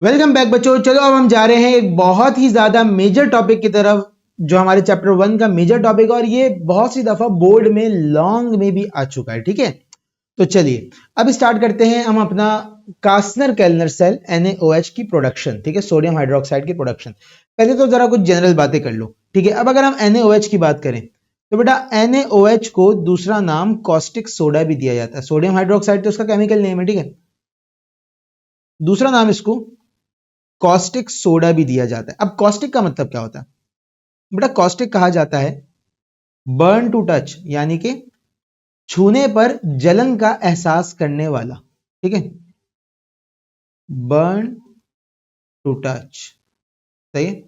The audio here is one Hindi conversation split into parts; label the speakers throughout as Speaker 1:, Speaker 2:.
Speaker 1: वेलकम बैक बच्चों। चलो अब हम जा रहे हैं एक बहुत ही ज्यादा मेजर टॉपिक की तरफ जो हमारे चैप्टर 1 का मेजर टॉपिक है और ये बहुत सी दफा बोर्ड में लॉन्ग में भी आ चुका है। ठीक है, तो चलिए अब स्टार्ट करते हैं हम अपना कास्नर केल्नर सेल NaOH की प्रोडक्शन। ठीक है, सोडियम हाइड्रोक्साइड की प्रोडक्शन। पहले तो जरा कुछ जनरल बातें कर लो। ठीक है, अब अगर हम NaOH की बात करें तो बेटा NaOH को दूसरा नाम कॉस्टिक सोडा भी दिया जाता है। सोडियम हाइड्रोक्साइड तो उसका केमिकल नेम है। ठीक है, दूसरा नाम इसको कॉस्टिक सोडा भी दिया जाता है। अब कॉस्टिक का मतलब क्या होता है बेटा? कॉस्टिक कहा जाता है बर्न टू टच, यानी कि छूने पर जलन का एहसास करने वाला। ठीक है, बर्न टू टच, सही है।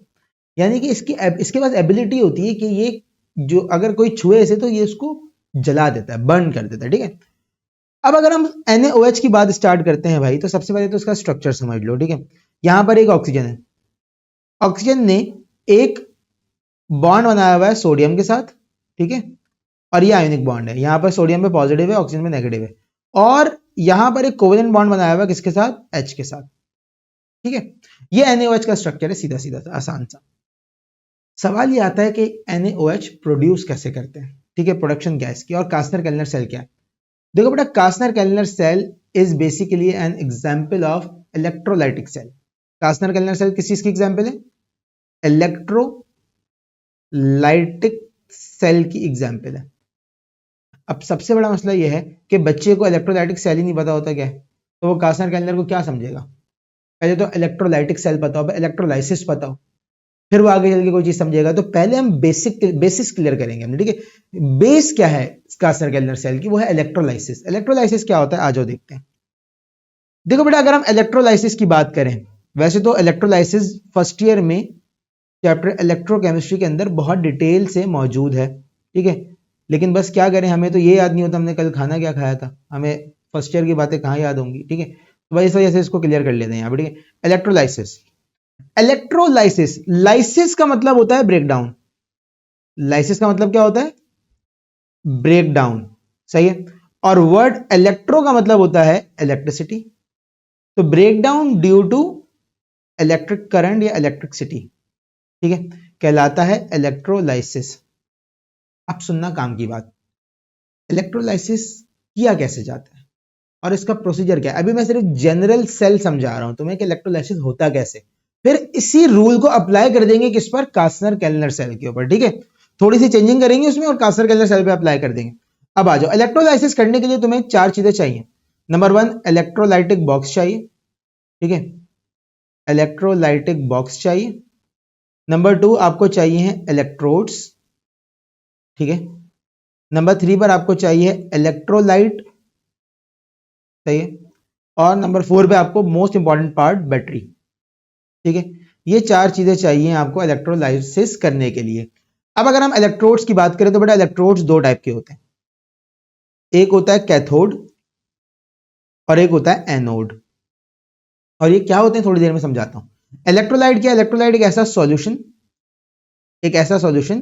Speaker 1: यानी कि इसके पास एबिलिटी होती है कि ये जो अगर कोई छुए इसे तो ये उसको जला देता है, बर्न कर देता है। ठीक है, अब अगर हम NaOH की बात स्टार्ट करते हैं भाई, तो सबसे पहले तो उसका स्ट्रक्चर समझ लो। ठीक है, यहां पर एक ऑक्सीजन है, ऑक्सीजन ने एक बॉन्ड बनाया हुआ है सोडियम के साथ। ठीक है, और ये आयोनिक बॉन्ड है, यहां पर सोडियम पे पॉजिटिव है, ऑक्सीजन में नेगेटिव है। और यहां पर एक कोवेलेंट बॉन्ड बनाया हुआ है किसके साथ? H के साथ। ठीक है, ये NaOH का स्ट्रक्चर है, सीधा सीधा सा आसान सा। सवाल ये आता है कि NaOH प्रोड्यूस कैसे करते हैं। ठीक है, प्रोडक्शन क्या है इसकी, और कास्नर केल्नर सेल क्या है? देखो बेटा, Castner Kellner cell is basically an example of electrolytic cell. Castner Kellner cell किस चीज की एग्जाम्पल है? इलेक्ट्रोलाइटिक सेल की एग्जाम्पल है। अब सबसे बड़ा मसला यह है कि बच्चे को इलेक्ट्रोलाइटिक सेल ही नहीं पता होता क्या है, तो वो कास्नर केल्नर को क्या समझेगा? पहले तो इलेक्ट्रोलाइटिक सेल पता हो, इलेक्ट्रोलाइसिस पता हो, फिर वो आगे चल के कोई चीज समझेगा। तो पहले हम बेसिक्स क्लियर करेंगे हमने। ठीक है, बेस क्या है कास्नर केल्नर सेल की? वो है इलेक्ट्रोलाइसिस। इलेक्ट्रोलाइसिस क्या होता है, आ जाओ देखते हैं। देखो बेटा, अगर हम इलेक्ट्रोलाइसिस की बात करें, वैसे तो इलेक्ट्रोलाइसिस फर्स्ट ईयर में चैप्टर इलेक्ट्रोकेमिस्ट्री के अंदर बहुत डिटेल से मौजूद है। ठीक है, लेकिन बस क्या करें, हमें तो ये याद नहीं होता हमने कल खाना क्या खाया था, हमें फर्स्ट ईयर की बातें कहाँ याद होंगी। ठीक है, तो भाई इस वजह से इसको क्लियर कर लेते हैं यहाँ पे। ठीक है, इलेक्ट्रोलाइसिस। इलेक्ट्रोलाइसिस, लाइसिस का मतलब होता है ब्रेकडाउन। लाइसिस का मतलब क्या होता है? ब्रेक डाउन, सही है। और वर्ड इलेक्ट्रो का मतलब होता है इलेक्ट्रिसिटी। तो break down due to electric current या इलेक्ट्रिसिटी, ठीक है, कहलाता है इलेक्ट्रोलाइसिस। अब सुनना काम की बात, इलेक्ट्रोलाइसिस किया कैसे जाता है और इसका प्रोसीजर क्या है। अभी मैं सिर्फ जनरल सेल समझा रहा हूं तुम्हें कि इलेक्ट्रोलाइसिस होता कैसे, फिर इसी रूल को अप्लाई कर देंगे किस पर? कास्नर केल्नर सेल के ऊपर। ठीक है, थोड़ी सी चेंजिंग करेंगे उसमें और कास्नर केल्नर सेल पे अप्लाई कर देंगे। अब आ जाओ, इलेक्ट्रोलाइसिस करने के लिए तुम्हें चार चीजें चाहिए। नंबर 1, इलेक्ट्रोलाइटिक बॉक्स चाहिए। ठीक है, इलेक्ट्रोलाइटिक बॉक्स चाहिए। नंबर 2, आपको चाहिए हैं इलेक्ट्रोड्स। ठीक है, नंबर 3 पर आपको चाहिए इलेक्ट्रोलाइट, सही है। और नंबर 4 पे आपको मोस्ट इंपॉर्टेंट पार्ट बैटरी। ठीक है, ये चार चीजें चाहिए आपको इलेक्ट्रोलाइसिस करने के लिए। अब अगर हम इलेक्ट्रोड्स की बात करें तो बेटा इलेक्ट्रोड्स दो टाइप के होते हैं, एक होता है कैथोड और एक होता है एनोड। और ये क्या होते हैं थोड़ी देर में समझाता हूं। इलेक्ट्रोलाइट क्या? इलेक्ट्रोलाइट एक ऐसा solution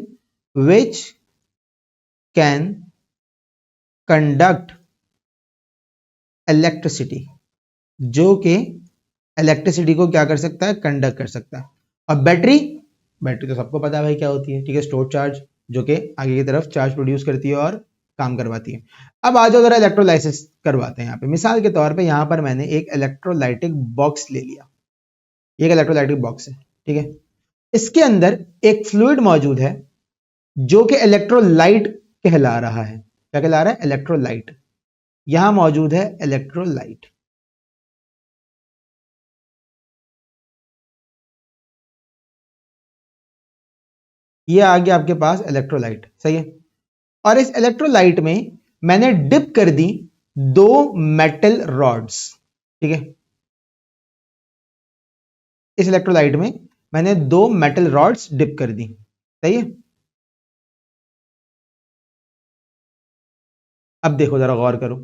Speaker 1: which can conduct electricity, जो कि इलेक्ट्रिसिटी को क्या कर सकता है? कंडक्ट कर सकता है। और बैटरी, बैटरी तो सबको पता है भाई क्या होती है। ठीक है, स्टोर चार्ज, जो कि आगे की तरफ चार्ज प्रोड्यूस करती है और काम करवाती है। अब आ जाओ जरा इलेक्ट्रोलाइसिस करवाते हैं यहाँ पे। मिसाल के तौर पे यहाँ पर मैंने एक इलेक्ट्रोलाइटिक बॉक्स ले लिया, ये एक इलेक्ट्रोलाइटिक बॉक्स है। ठीक है, इसके अंदर एक फ्लूइड मौजूद है जो कि इलेक्ट्रोलाइट कहला रहा है। क्या कहला रहा है? इलेक्ट्रोलाइट। यहां मौजूद है इलेक्ट्रोलाइट। ये आ गया आपके पास इलेक्ट्रोलाइट, सही है। और इस इलेक्ट्रोलाइट में मैंने डिप कर दी दो मेटल रॉड्स। ठीक है, इस इलेक्ट्रोलाइट में मैंने दो मेटल रॉड्स डिप कर दी, सही है। अब देखो जरा गौर करो,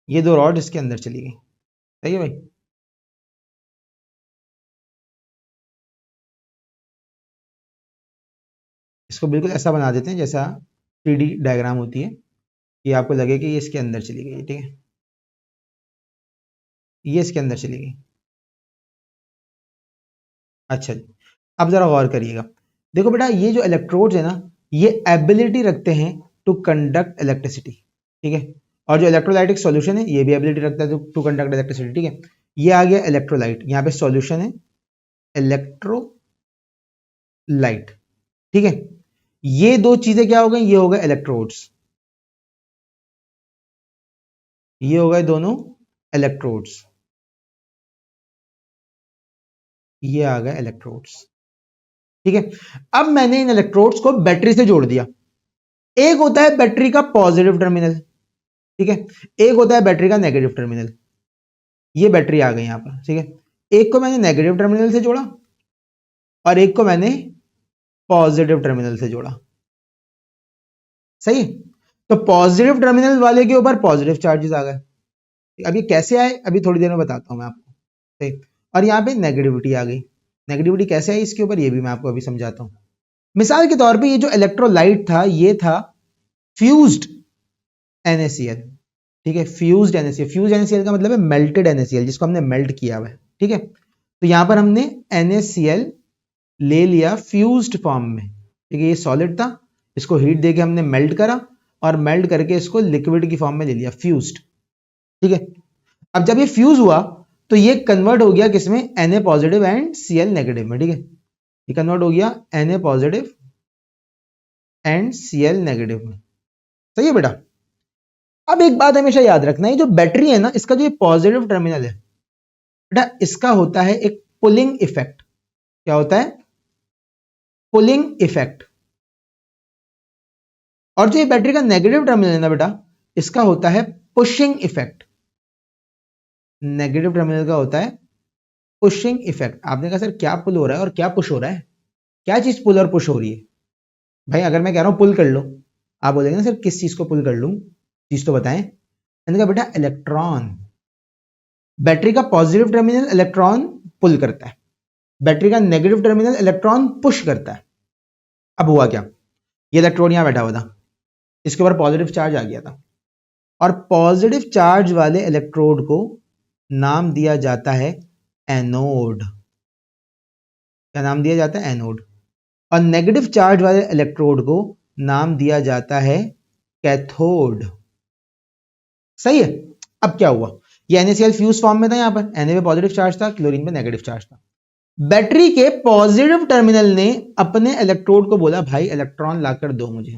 Speaker 1: ये दो रॉड इसके अंदर चली गई, सही है भाई। इसको बिल्कुल ऐसा बना देते हैं जैसा 3D डायग्राम होती है, ये आपको लगे कि ये इसके अंदर चली गई, ठीक है, ये इसके अंदर चली गई। अच्छा जी, अब जरा गौर करिएगा, देखो बेटा ये जो इलेक्ट्रोड्स है ना, ये एबिलिटी रखते हैं टू कंडक्ट इलेक्ट्रिसिटी, ठीक है, और जो इलेक्ट्रोलाइटिक सॉल्यूशन है ये भी एबिलिटी रखता है टू कंडक्ट इलेक्ट्रिसिटी, ठीक है। ये आ गया इलेक्ट्रोलाइट, यहाँ पे सॉल्यूशन है इलेक्ट्रोलाइट, ठीक है। ये दो चीजें क्या हो गई, ये हो गए इलेक्ट्रोड्स, ये हो गए दोनों इलेक्ट्रोड्स, ये आ गए इलेक्ट्रोड्स, ठीक है। अब मैंने इन इलेक्ट्रोड्स को बैटरी से जोड़ दिया, एक होता है बैटरी का पॉजिटिव टर्मिनल, ठीक है, एक होता है बैटरी का नेगेटिव टर्मिनल, ये बैटरी आ गई यहां पर, ठीक है। एक को मैंने नेगेटिव टर्मिनल से जोड़ा और एक को मैंने पॉजिटिव टर्मिनल से जोड़ा, सही है। तो पॉजिटिव टर्मिनल वाले के ऊपर पॉजिटिव चार्जेस आ गए, अब ये कैसे आए अभी थोड़ी देर में बताता हूं मैं आपको, ठीक। और यहाँ पे नेगेटिविटी आ गई, नेगेटिविटी कैसे आई इसके ऊपर ये भी मैं आपको अभी समझाता हूं। मिसाल के तौर पे ये जो इलेक्ट्रोलाइट था ये था फ्यूज्ड NaCl, ठीक है, फ्यूज्ड NaCl, फ्यूज्ड NaCl का मतलब है मेल्टेड NaCl, जिसको हमने मेल्ट किया हुआ है, ठीक है। तो यहां पर हमने NaCl ले लिया फ्यूज्ड फॉर्म में, ठीक है, ये सॉलिड था, इसको हीट देके हमने मेल्ट करा और मेल्ट करके इसको लिक्विड की फॉर्म में ले लिया, फ्यूज्ड, ठीक है। अब जब ये फ्यूज हुआ तो ये कन्वर्ट हो गया किसमें, Na positive and Cl negative में, ठीक है, ये कन्वर्ट हो गया Na positive and Cl negative में, सही है बेटा। अब एक बात हमेशा याद रखना, है जो बैटरी है ना, इसका जो पॉजिटिव टर्मिनल है बेटा, इसका होता है एक पुलिंग इफेक्ट, क्या होता है, पुलिंग इफेक्ट। और जो ये बैटरी का नेगेटिव टर्मिनल है ना बेटा, इसका होता है पुशिंग इफेक्ट, नेगेटिव टर्मिनल का होता है पुशिंग इफेक्ट। आपने कहा सर क्या पुल हो रहा है और क्या पुश हो रहा है, क्या चीज पुल और पुश हो रही है, भाई अगर मैं कह रहा हूं पुल कर लो, आप बोलेंगे ना सर किस चीज को पुल कर लूं, चीज तो बताएं। मैंने कहा बेटा इलेक्ट्रॉन, बैटरी का पॉजिटिव टर्मिनल इलेक्ट्रॉन पुल करता है, बैटरी का नेगेटिव टर्मिनल इलेक्ट्रॉन पुश करता है। अब हुआ क्या, ये इलेक्ट्रॉन यहां बैठा हुआ था, इसके ऊपर पॉजिटिव चार्ज आ गया था, और पॉजिटिव चार्ज वाले इलेक्ट्रोड को नाम दिया जाता है एनोड, क्या नाम दिया जाता है, एनोड। और नेगेटिव चार्ज वाले इलेक्ट्रोड को नाम दिया जाता है कैथोड, सही है। अब क्या हुआ, ये NaCl फ्यूज फॉर्म में था, यहां पर Na पे पॉजिटिव चार्ज था, क्लोरीन पे नेगेटिव चार्ज था। बैटरी के पॉजिटिव टर्मिनल ने अपने इलेक्ट्रोड को बोला भाई इलेक्ट्रॉन लाकर दो मुझे,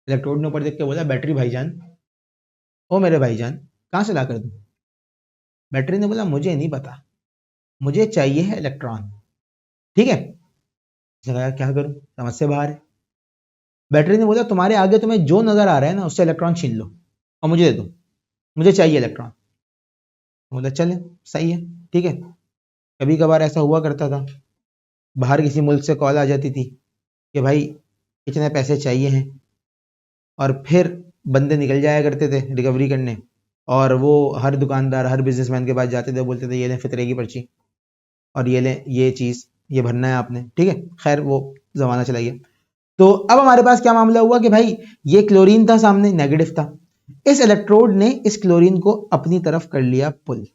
Speaker 1: इलेक्ट्रोड ने ऊपर देख के बोला बैटरी भाईजान, ओ मेरे भाईजान कहां से लाकर दूं। बैटरी ने बोला मुझे नहीं पता, मुझे चाहिए है इलेक्ट्रॉन, ठीक है। क्या करूं, समझ से बाहर है। बैटरी ने बोला तुम्हारे आगे तुम्हें जो नजर आ रहा है ना उससे इलेक्ट्रॉन छीन लो और मुझे दे दो, मुझे चाहिए इलेक्ट्रॉन। बोला चले सही है, ठीक है। कभी कभार ऐसा हुआ करता था, बाहर किसी मुल्क से कॉल आ जाती थी कि भाई इतने पैसे चाहिए हैं, और फिर बंदे निकल जाया करते थे रिकवरी करने, और वो हर दुकानदार हर बिजनेसमैन के पास जाते थे, बोलते थे ये लें फितरे की पर्ची और ये लें ये चीज़ ये भरना है आपने, ठीक है। खैर वो ज़माना चला गया। तो अब हमारे पास क्या मामला हुआ कि भाई ये क्लोरीन था सामने, नेगेटिव था, इस इलेक्ट्रोड ने इस क्लोरीन को अपनी तरफ कर लिया पुल,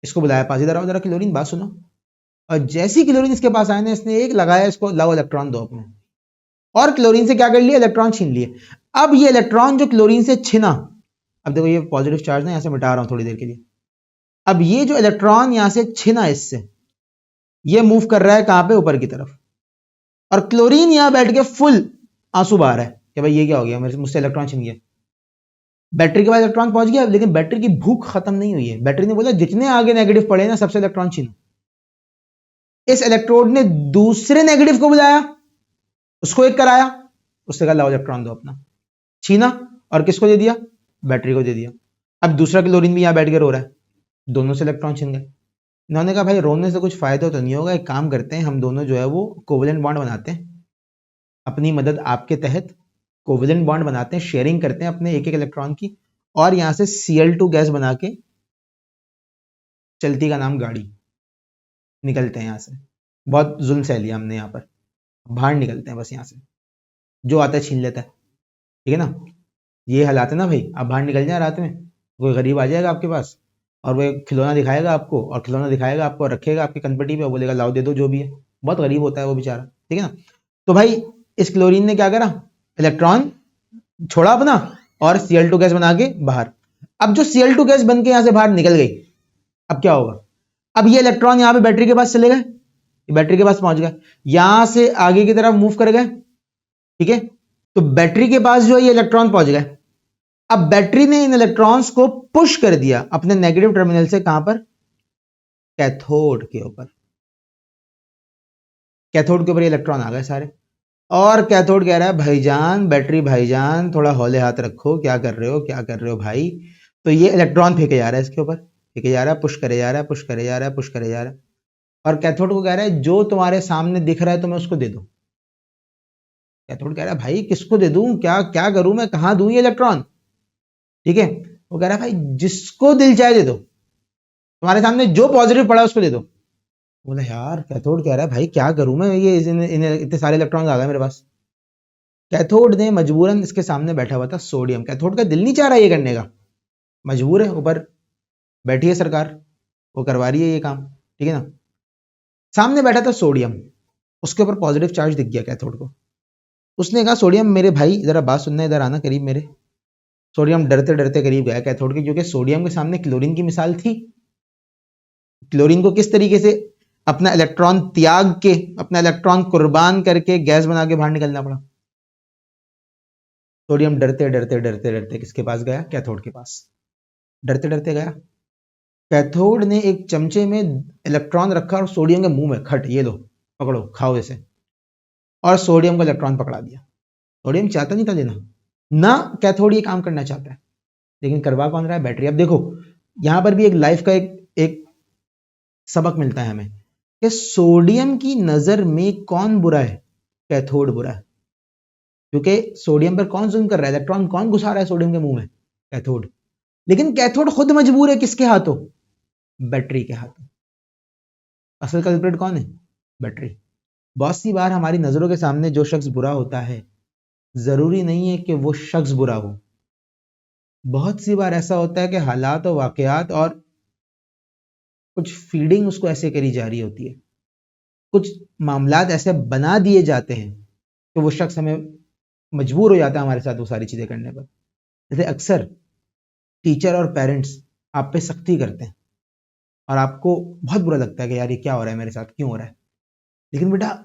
Speaker 1: इसको बुलाया पास, इधर आओ जरा क्लोरीन बात सुनो। और जैसी क्लोरीन इसके पास आया ना, इसने एक लगाया, इसको लाओ इलेक्ट्रॉन दो अपने, और क्लोरीन से क्या कर लिया, इलेक्ट्रॉन छीन लिए। अब ये इलेक्ट्रॉन जो क्लोरीन से छिना, अब देखो ये पॉजिटिव चार्ज ना यहां से मिटा रहा हूं थोड़ी देर के लिए, अब ये जो इलेक्ट्रॉन यहां से छिना इससे, ये मूव कर रहा है कहां पे, ऊपर की तरफ, और क्लोरीन यहां बैठ के फुल आंसू बहा रहा है कि भाई ये क्या हो गया, मेरे मुझसे इलेक्ट्रॉन छिन गया। बैटरी के पास इलेक्ट्रॉन पहुंच गया, लेकिन बैटरी की भूख खत्म नहीं हुई है, बैटरी ने बोला जितने आगे नेगेटिव पड़े ना सबसे इलेक्ट्रॉन छीनो। इस इलेक्ट्रोड ने दूसरे नेगेटिव को बुलाया, उसको एक कराया, उससे कहा लाओ इलेक्ट्रॉन दो अपना, छीना और किसको दे दिया, बैटरी को दे दिया। अब दूसरा क्लोरीन भी यहां बैठ के रो रहा है, दोनों से इलेक्ट्रॉन छीन गए। इन्होंने कहा भाई रोने से कुछ फायदा तो नहीं होगा, एक काम करते हैं हम दोनों जो है वो कोवेलेंट बॉन्ड बनाते हैं, अपनी मदद आपके तहत कोवेलेंट बॉन्ड बनाते हैं, शेयरिंग करते हैं अपने एक एक इलेक्ट्रॉन की, और यहां से Cl2 गैस बना के चलती का नाम गाड़ी, निकलते हैं यहां से। बहुत जुल्म सह लिया हमने यहां पर, बाहर निकलते हैं बस यहाँ से, जो आता है छीन लेता है, ठीक है ना। ये हालात है ना भाई, आप बाहर निकल जाए रात में, कोई गरीब आ जाएगा आपके पास और वो खिलौना दिखाएगा आपको, और खिलौना दिखाएगा आपको और रखेगा आपकी कनपटी पे, बोलेगा लाओ दे दो जो भी है, बहुत गरीब होता है वो बेचारा, ठीक है ना। तो भाई इस क्लोरीन ने क्या करा, इलेक्ट्रॉन छोड़ा अपना और Cl2 गैस बना के बाहर। अब जो Cl2 गैस बन के यहां से बाहर निकल गई, अब क्या होगा, अब ये इलेक्ट्रॉन यहां पे बैटरी के पास चले गए, बैटरी के पास पहुंच गए, यहां से आगे की तरफ मूव कर गए, ठीक है। तो बैटरी के पास जो है ये इलेक्ट्रॉन पहुंच गए। अब बैटरी ने इन इलेक्ट्रॉन्स को पुश कर दिया अपने नेगेटिव टर्मिनल से, कहां पर, कैथोड के ऊपर। कैथोड के ऊपर इलेक्ट्रॉन आ गए सारे, और कैथोड कह रहा है भाईजान, बैटरी भाईजान थोड़ा हौले हाथ रखो, क्या कर रहे हो, क्या कर रहे हो भाई। तो ये इलेक्ट्रॉन फेंके जा रहा है इसके ऊपर, फेंके जा रहा है, पुश करे जा रहा है, पुश करे जा रहा है, पुश करे जा रहा है, और कैथोड को कह रहा है जो तुम्हारे सामने दिख रहा है तुम्हें उसको दे दो। कैथोड कह रहा है भाई किसको दे दूं, क्या क्या करूं मैं, कहां दूं ये इलेक्ट्रॉन, ठीक है। वो कह रहा है भाई जिसको दिल चाहे दे दो, तुम्हारे सामने जो पॉजिटिव पड़ा उसको दे दो। बोला यार, कैथोड कह रहा है भाई क्या करूं मैं, ये इतने सारे इलेक्ट्रॉन आ गए मेरे पास। कैथोड ने मजबूरन, इसके सामने बैठा हुआ था सोडियम, कैथोड का दिल नहीं चाह रहा ये करने का, मजबूर है, ऊपर बैठी है सरकार, वो करवा रही है ये काम, ठीक है ना। सामने बैठा था सोडियम, उसके ऊपर पॉजिटिव चार्ज दिख गया कैथोड को। उसने कहा सोडियम मेरे भाई जरा बात सुनना, इधर आना करीब मेरे। सोडियम डरते डरते करीब गया कैथोड के, क्योंकि सोडियम के सामने क्लोरीन की मिसाल थी। क्लोरीन को किस तरीके से अपना इलेक्ट्रॉन त्याग के, अपना इलेक्ट्रॉन कुर्बान करके गैस बना के बाहर निकलना पड़ा। सोडियम डरते डरते डरते डरते किसके पास गया, कैथोड के पास, डरते डरते गया। कैथोड ने एक चमचे में इलेक्ट्रॉन रखा और सोडियम के मुंह में, खट ये लो पकड़ो खाओ इसे, और सोडियम का इलेक्ट्रॉन पकड़ा दिया। सोडियम चाहता नहीं था लेना ना, कैथोड ये काम करना चाहता है, लेकिन करवा कौन रहा है, बैटरी। अब देखो यहां पर भी एक लाइफ का एक सबक मिलता है हमें कि सोडियम की नजर में कौन बुरा है, कैथोड बुरा है, क्योंकि सोडियम पर कौन जुल्म कर रहा है, इलेक्ट्रॉन कौन घुसा रहा है सोडियम के मुंह में, कैथोड। लेकिन कैथोड खुद मजबूर है किसके हाथों, बैटरी के हाथों। असल कल्प्रिट कौन है, बैटरी। बहुत सी बार हमारी नजरों के सामने जो शख्स बुरा होता है, जरूरी नहीं है कि वो शख्स बुरा हो। बहुत सी बार ऐसा होता है कि हालात और वाकयात और कुछ फीडिंग उसको ऐसे करी जा रही होती है, कुछ मामलात ऐसे बना दिए जाते हैं कि वो शख्स हमें मजबूर हो जाता है हमारे साथ वो सारी चीजें करने पर। जैसे अक्सर टीचर और पेरेंट्स आप पे सख्ती करते हैं और आपको बहुत बुरा लगता है कि यार ये क्या हो रहा है मेरे साथ, क्यों हो रहा है। लेकिन बेटा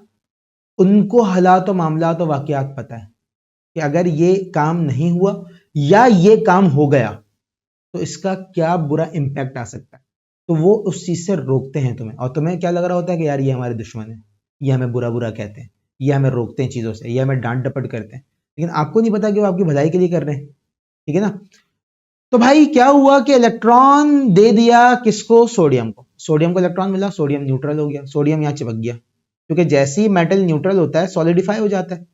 Speaker 1: उनको हालात और मामलात और वाकयात पता है कि अगर ये काम नहीं हुआ या ये काम हो गया तो इसका क्या बुरा इंपैक्ट आ सकता है, तो वो उस चीज से रोकते हैं तुम्हें। और तुम्हें क्या लग रहा होता है कि यार ये हमारे दुश्मन है, ये हमें बुरा बुरा कहते हैं, ये हमें रोकते हैं चीजों से, ये हमें डांट डपट करते हैं, लेकिन आपको नहीं पता कि वो आपकी भलाई के लिए कर रहे हैं, ठीक है ना। तो भाई क्या हुआ कि इलेक्ट्रॉन दे दिया किसको, सोडियम को। सोडियम को इलेक्ट्रॉन मिला, सोडियम न्यूट्रल हो गया, सोडियम यहाँ चिपक गया, क्योंकि जैसे ही मेटल न्यूट्रल होता है सॉलिडिफाई हो जाता है,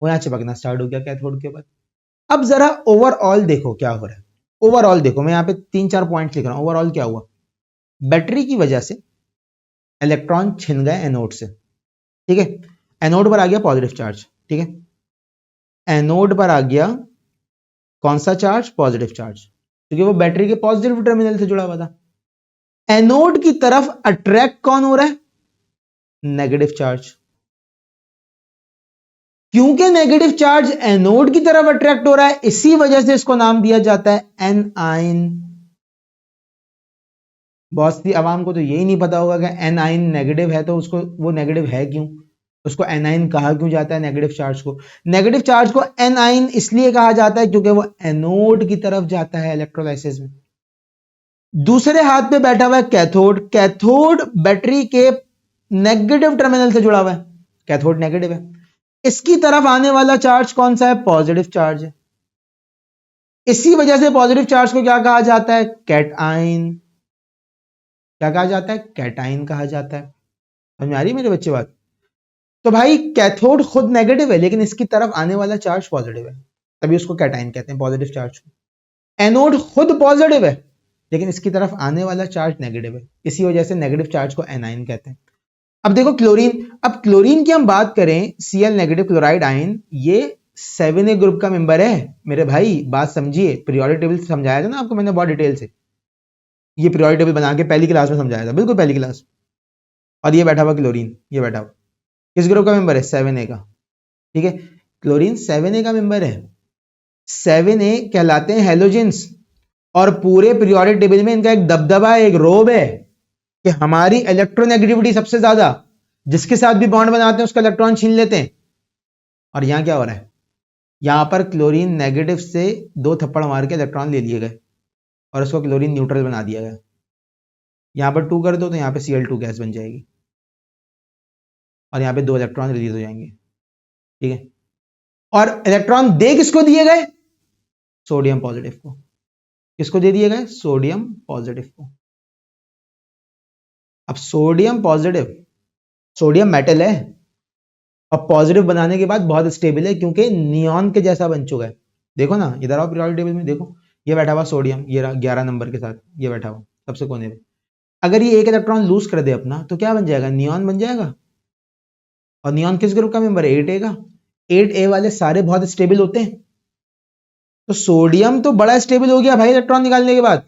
Speaker 1: वो यहाँ चिपकना स्टार्ट हो गया कैथोड के ऊपर। अब जरा ओवरऑल देखो क्या हो रहा है, ओवरऑल देखो, मैं यहाँ पे 3-4 पॉइंट लिख रहा हूं। ओवरऑल क्या हुआ, बैटरी की वजह से इलेक्ट्रॉन छिन गए एनोड से, ठीक है। एनोड पर आ गया पॉजिटिव चार्ज, ठीक है। एनोड पर आ गया कौन सा चार्ज, पॉजिटिव चार्ज, क्योंकि वो बैटरी के पॉजिटिव टर्मिनल से जुड़ा हुआ था। एनोड की तरफ अट्रैक्ट कौन हो रहा है, नेगेटिव चार्ज। क्योंकि नेगेटिव चार्ज एनोड की तरफ अट्रैक्ट हो रहा है, इसी वजह से इसको नाम दिया जाता है एनआयन। बहुत सी आवाम को तो यही नहीं पता होगा कि एनआयन नेगेटिव है, तो उसको वो नेगेटिव है क्यों, उसको एनाइन कहा क्यों जाता है नेगेटिव चार्ज को। नेगेटिव चार्ज को एनाइन इसलिए कहा जाता है क्योंकि वो एनोड की तरफ जाता है इलेक्ट्रोलाइसिस में। दूसरे हाथ पे बैठा हुआ है कैथोड, कैथोड बैटरी के नेगेटिव टर्मिनल से जुड़ा हुआ है, कैथोड नेगेटिव है, इसकी तरफ आने वाला चार्ज कौन सा है, पॉजिटिव चार्ज है। इसी वजह से पॉजिटिव चार्ज को क्या कहा जाता है, कैटाइन। क्या कहा जाता है, कैटाइन कहा जाता है। समझ में आ रही है मेरे बच्चे बात। तो भाई कैथोड खुद नेगेटिव है लेकिन इसकी तरफ आने वाला चार्ज पॉजिटिव है, तभी उसको कैटाइन कहते हैं, पॉजिटिव चार्ज को। एनोड खुद पॉजिटिव है लेकिन इसकी तरफ आने वाला चार्ज नेगेटिव है, इसी वजह से नेगेटिव चार्ज को एनाइन कहते हैं। अब देखो क्लोरीन, अब क्लोरीन की हम बात करें, Cl नेगेटिव क्लोराइड आयन, ये 7A ग्रुप का मेंबर है मेरे भाई, बात समझिए। पीरियोडिक टेबल समझाया था ना आपको मैंने बहुत डिटेल से, ये पीरियोडिक टेबल बना के पहली क्लास में समझाया था, बिल्कुल पहली क्लास। और ये बैठा हुआ क्लोरीन, ये बैठा हुआ किस ग्रुप का मेंबर है? 7A का। ठीक है, क्लोरीन 7A का मेंबर है। 7A कहलाते हैं हैलोजेंस, और पूरे पीरियोडिक टेबल में इनका एक दबदबा है, एक रोब है कि हमारी इलेक्ट्रोनेगेटिविटी सबसे ज्यादा, जिसके साथ भी बॉन्ड बनाते हैं उसका इलेक्ट्रॉन छीन लेते हैं। और यहां क्या हो रहा है? यहां पर क्लोरीन नेगेटिव से 2 थप्पड़ मार के इलेक्ट्रॉन ले लिए गए और उसको क्लोरीन न्यूट्रल बना दिया गया। यहां पर 2 कर दो तो यहां पे Cl2 गैस बन जाएगी और यहां पे 2 इलेक्ट्रॉन रिलीज हो जाएंगे। ठीक है, और इलेक्ट्रॉन दे किसको दिए गए? सोडियम पॉजिटिव को। किसको दे दिए गए? सोडियम पॉजिटिव को। अब सोडियम पॉजिटिव, सोडियम मेटल है और पॉजिटिव बनाने के बाद बहुत स्टेबल है क्योंकि नियॉन के जैसा बन चुका है। देखो ना, इधर आओ पीरियोडिक टेबल में, देखो ये बैठा हुआ सोडियम, ये 11 नंबर के साथ ये बैठा हुआ सबसे कोने पे। अगर ये एक इलेक्ट्रॉन लूज कर दे अपना तो क्या बन जाएगा? नियॉन बन जाएगा। और नियॉन किस ग्रुप का मेंबर है? 8A का। 8A वाले सारे बहुत स्टेबल होते हैं, तो सोडियम तो बड़ा स्टेबल हो गया भाई इलेक्ट्रॉन निकालने के बाद।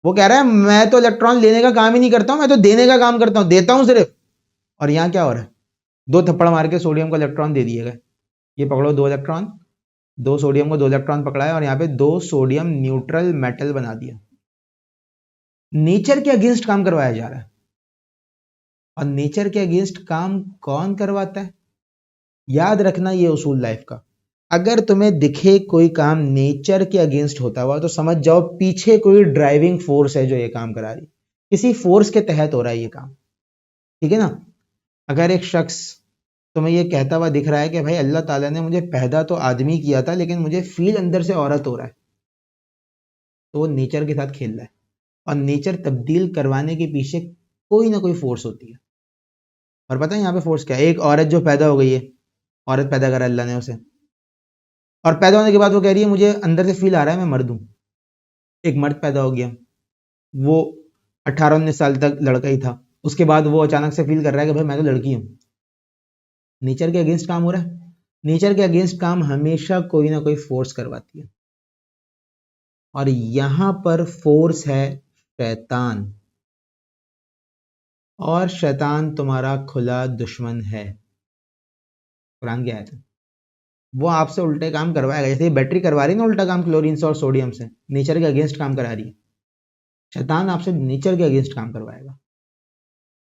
Speaker 1: वो कह रहा है मैं तो इलेक्ट्रॉन लेने का काम ही नहीं करता हूं, मैं तो देने का काम करता हूं, देता हूं सिर्फ। और यहां क्या हो रहा है? 2 थप्पड़ मार के सोडियम को इलेक्ट्रॉन दे दिए गए। ये पकड़ो 2 इलेक्ट्रॉन, 2 सोडियम को 2 इलेक्ट्रॉन पकड़ाए और यहाँ पे 2 सोडियम न्यूट्रल मेटल बना दिया। नेचर के अगेंस्ट काम करवाया जा रहा है। और नेचर के अगेंस्ट काम कौन करवाता है? याद रखना ये उसूल लाइफ का, अगर तुम्हें दिखे कोई काम नेचर के अगेंस्ट होता हुआ तो समझ जाओ पीछे कोई ड्राइविंग फोर्स है जो ये काम करा रही, किसी फोर्स के तहत हो रहा है ये काम। ठीक है ना? अगर एक शख्स तुम्हें ये कहता हुआ दिख रहा है कि भाई अल्लाह ताला ने मुझे पैदा तो आदमी किया था लेकिन मुझे फील अंदर से औरत हो रहा है, तो वो नेचर के साथ खेल रहा है। और नेचर तब्दील करवाने के पीछे कोई ना कोई फोर्स होती है। और पता है यहाँ पे फोर्स क्या है? एक औरत जो पैदा हो गई है, औरत पैदा करा अल्लाह ने उसे, और पैदा होने के बाद वो कह रही है मुझे अंदर से फील आ रहा है मैं मर्द हूं। एक मर्द पैदा हो गया, वो 18-19 साल तक लड़का ही था, उसके बाद वो अचानक से फील कर रहा है कि भाई मैं तो लड़की हूं। नेचर के अगेंस्ट काम हो रहा है। नेचर के अगेंस्ट काम हमेशा कोई ना कोई फोर्स करवाती है, और यहां पर फोर्स है शैतान। और शैतान तुम्हारा खुला दुश्मन है। कुरान की आयत है, वो आपसे उल्टे काम करवाएगा। जैसे ये बैटरी करवा रही है ना उल्टा काम क्लोरीन से और सोडियम से, नेचर के अगेंस्ट काम करा रही है। शैतान आपसे नेचर के अगेंस्ट काम करवाएगा।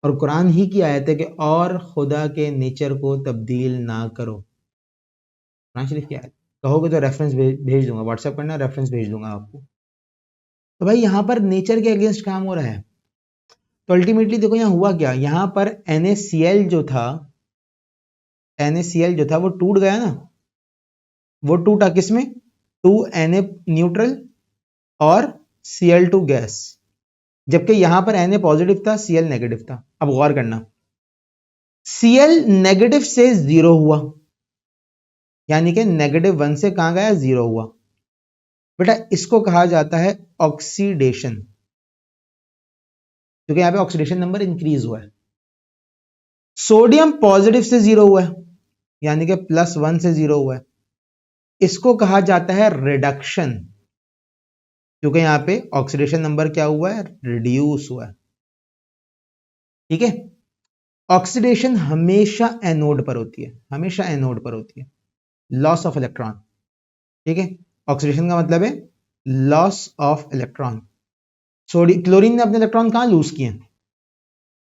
Speaker 1: और कुरान ही की आयत है कि और खुदा के नेचर को तब्दील ना करो। कुरान शरीफ की आयत, कहोगे तो रेफरेंस भेज दूंगा, व्हाट्सएप करना, रेफरेंस भेज दूंगा आपको। तो भाई यहां पर नेचर के अगेंस्ट काम हो रहा है। तो अल्टीमेटली देखो यहाँ हुआ क्या, यहां पर NaCl जो था, NaCl जो था वो टूट गया ना। वो टूटा किसमें? 2Na न्यूट्रल और Cl2 गैस, जबकि यहां पर Na पॉजिटिव था, Cl नेगेटिव था। अब गौर करना, Cl नेगेटिव से 0 हुआ, यानी कि -1 से कहां गया? 0 हुआ। बेटा इसको कहा जाता है ऑक्सीडेशन, क्योंकि यहां पे ऑक्सीडेशन नंबर इंक्रीज हुआ है। सोडियम पॉजिटिव से 0 हुआ है, यानी कि +1 से 0 हुआ है। इसको कहा जाता है रिडक्शन, क्योंकि यहां पे ऑक्सीडेशन नंबर क्या हुआ है? रिड्यूस हुआ है। ठीक है, ऑक्सीडेशन हमेशा एनोड पर होती है, हमेशा एनोड पर होती है। Loss of electron. ठीक है, ऑक्सीडेशन का मतलब है लॉस ऑफ इलेक्ट्रॉन। क्लोरीन ने अपने इलेक्ट्रॉन कहां लूज किए?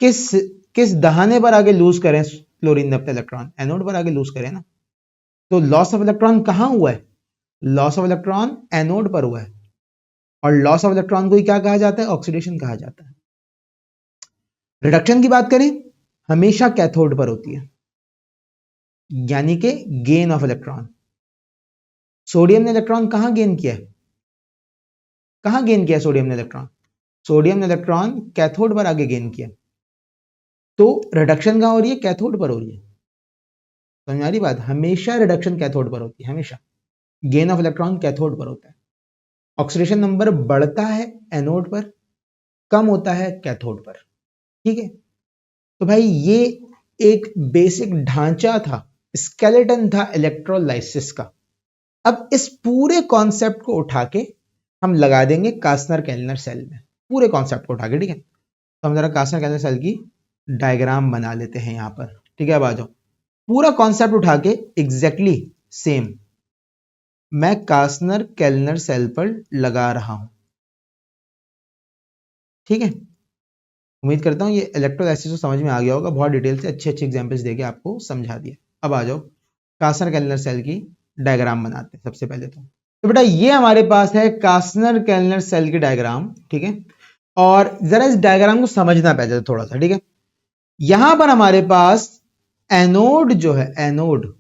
Speaker 1: किस किस दहाने पर आगे लूज करें? क्लोरीन ने अपने इलेक्ट्रॉन एनोड पर आगे लूज करें ना। तो लॉस ऑफ इलेक्ट्रॉन कहां हुआ है? लॉस ऑफ इलेक्ट्रॉन एनोड पर हुआ है। और लॉस ऑफ इलेक्ट्रॉन को क्या कहा जाता है? ऑक्सीडेशन कहा जाता है। रिडक्शन की बात करें, हमेशा कैथोड पर होती है, यानी कि गेन ऑफ इलेक्ट्रॉन। सोडियम ने इलेक्ट्रॉन कहां गेन किया है? कहां गेन किया सोडियम ने इलेक्ट्रॉन? सोडियम ने इलेक्ट्रॉन कैथोड पर आगे गेन किया। तो रिडक्शन कहां हो रही है? कैथोड पर हो रही है। समझ आ रही बात? हमेशा रिडक्शन कैथोड पर होती है, हमेशा। गेन ऑफ इलेक्ट्रॉन कैथोड पर होता है। ऑक्सीडेशन नंबर बढ़ता है एनोड पर, कम होता है कैथोड पर। ठीक है, तो भाई ये एक बेसिक ढांचा था, स्केलेटन था इलेक्ट्रोलाइसिस का। अब इस पूरे कॉन्सेप्ट को उठा के हम लगा देंगे कास्नर केल्नर सेल में, पूरे कॉन्सेप्ट को उठा के, ठीक है। तो हम जरा कास्नर केल्नर सेल की डायग्राम बना लेते हैं यहाँ पर, ठीक है। अब आ जाओ, पूरा कॉन्सेप्ट उठा के एग्जैक्टली सेम मैं कास्नर केल्नर सेल पर लगा रहा हूं, ठीक है। उम्मीद करता हूं ये इलेक्ट्रोलाइसिस को समझ में आ गया होगा, बहुत डिटेल से अच्छे अच्छे एग्जांपल्स देके आपको समझा दिया। अब आ जाओ कास्नर केल्नर सेल की डायग्राम बनाते हैं सबसे पहले तो बेटा ये हमारे पास है कास्नर केल्नर सेल की डायग्राम, ठीक है। और जरा इस डायग्राम को समझना पहले थोड़ा सा, ठीक है। यहां पर हमारे पास एनोड जो है, एनोड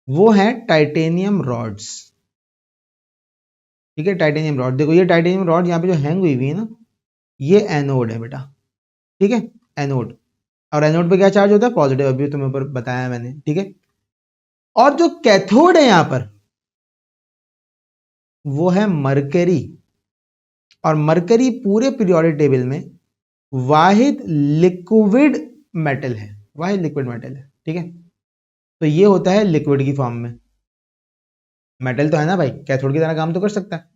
Speaker 1: वो है टाइटेनियम रॉड्स, ठीक है। टाइटेनियम रॉड, देखो ये टाइटेनियम रॉड यहाँ पे जो हैंग हुई है ना, ये एनोड है बेटा, ठीक है, एनोड। और एनोड पे क्या चार्ज होता है? पॉजिटिव, अभी तुम्हें ऊपर बताया मैंने, ठीक है। और जो कैथोड है यहां पर वो है मरकरी, और मरकरी पूरे पीरियोडिक टेबल में वाहिद लिक्विड मेटल है, वाहिद लिक्विड मेटल है, ठीक है। तो ये होता है लिक्विड की फॉर्म में, मेटल तो है ना भाई, कैथोड की तरह काम तो कर सकता है।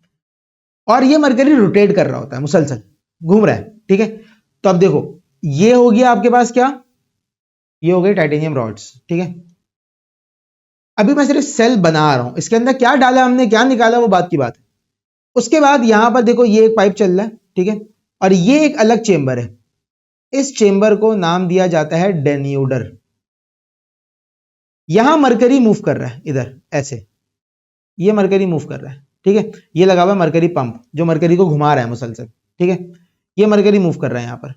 Speaker 1: और ये मरकरी रोटेट कर रहा होता है, मुसलसल घूम रहा है, ठीक है। तो अब देखो ये हो गया आपके पास क्या, ये हो गई टाइटेनियम रॉड्स, ठीक है। अभी मैं सिर्फ सेल बना रहा हूं, इसके अंदर क्या डाला हमने, क्या निकाला, वो बात की बात है। उसके बाद यहां पर देखो ये एक पाइप चल रहा है, ठीक है। और ये एक अलग चेंबर है, इस चेंबर को नाम दिया जाता है डेन्यूडर। यहां मरकरी मूव कर रहा है, इधर ऐसे ये मरकरी मूव कर रहा है, ठीक है। ये लगा हुआ है मरकरी पंप जो मरकरी को घुमा रहा है मुसलसल, ठीक है। ये मरकरी मूव कर रहा है यहां पर